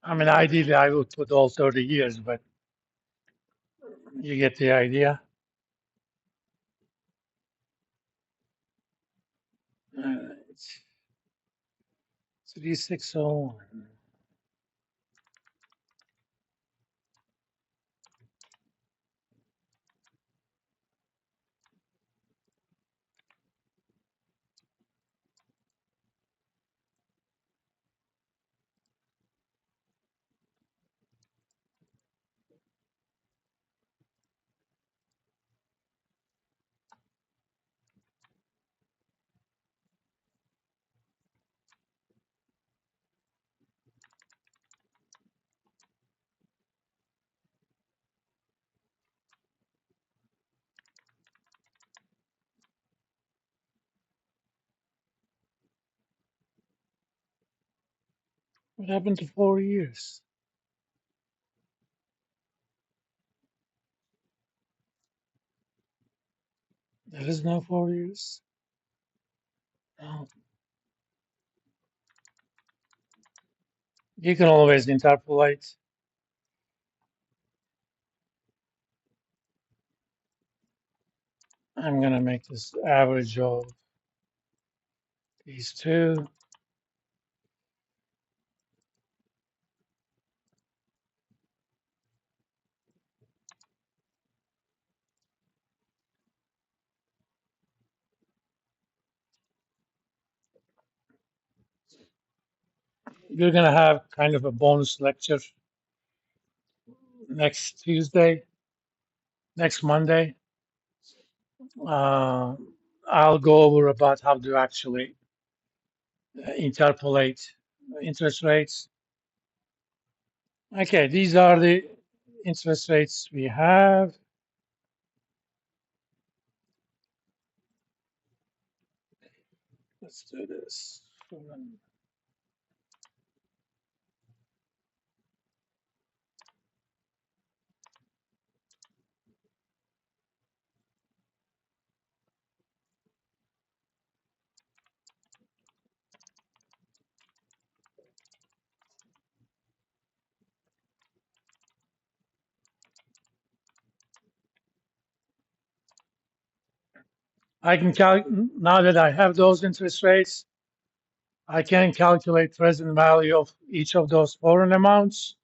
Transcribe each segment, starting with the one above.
I mean, ideally, I would put all 30 years, but you get the idea. It's 3601. What happened to 4 years? There is no 4 years. Oh, you can always interpolate. I'm going to make this average of these two. We're going to have kind of a bonus lecture next Tuesday, next Monday. Uh, I'll go over about how to actually interpolate interest rates. Okay, these are the interest rates we have. Let's do this. I can now that I have those interest rates, I can calculate present value of each of those foreign amounts.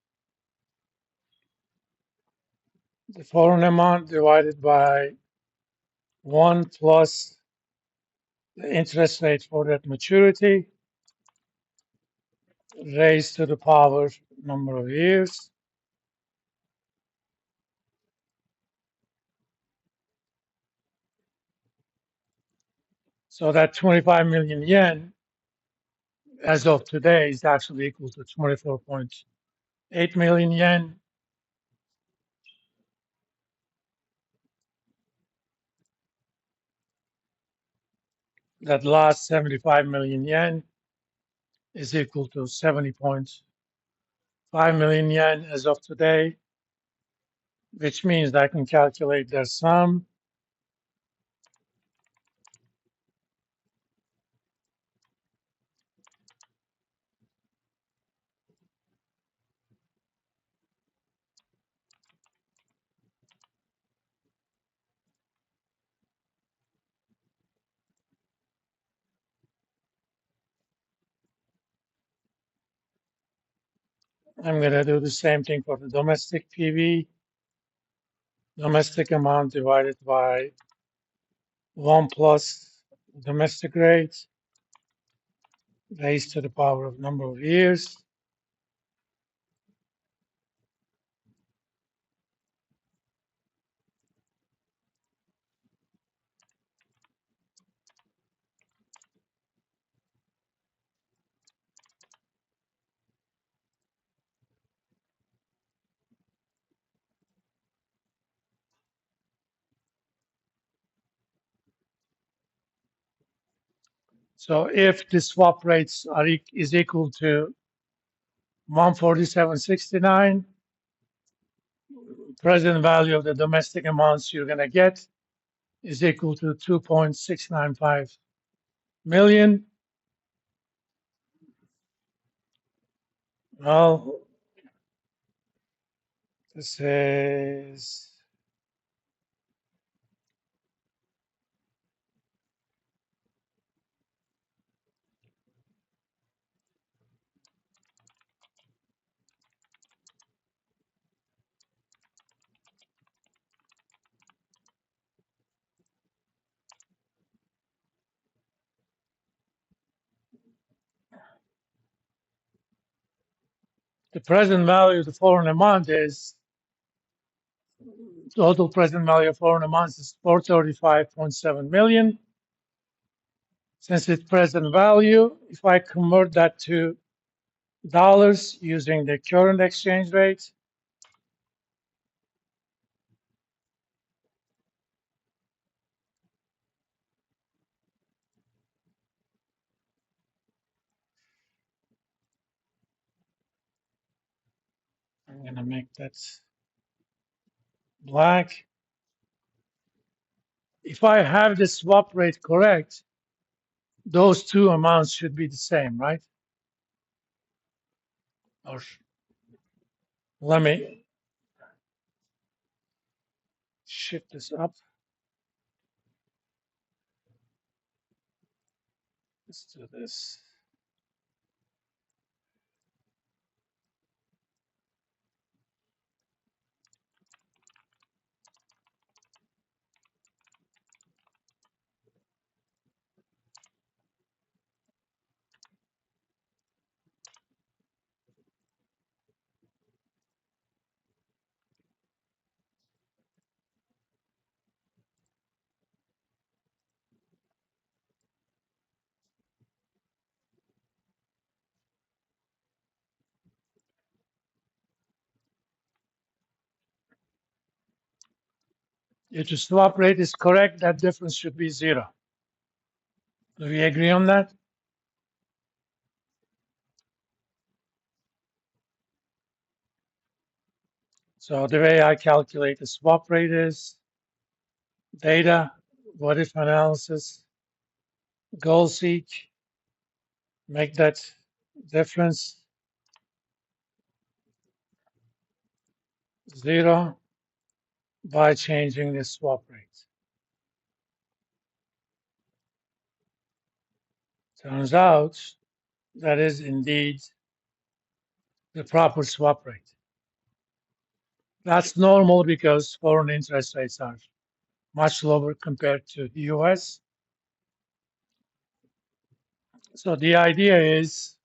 The foreign amount divided by 1 plus the interest rate for that maturity raised to the power number of years. So that 25 million yen as of today is actually equal to 24.8 million yen. That last 75 million yen is equal to 70.5 million yen as of today, which means that I can calculate their sum. I'm going to do the same thing for the domestic PV. Domestic amount divided by 1 plus domestic rate raised to the power of number of years. So if the swap rates is equal to 147.69, present value of the domestic amounts you're going to get is equal to 2.695 million. Well, This is the present value of the foreign amount is total present value of foreign amounts is 435.7 million. Since it's present value, if I convert that to dollars using the current exchange rate, I'm going to make that black. If I have the swap rate correct, those two amounts should be the same, right? Or let me shift this up. Let's do this. If the swap rate is correct, that difference should be zero. Do we agree on that? So the way I calculate the swap rate is data, what if analysis, goal seek, make that difference zero by changing the swap rate. Turns out that is indeed the proper swap rate. That's normal because foreign interest rates are much lower compared to the US. So the idea is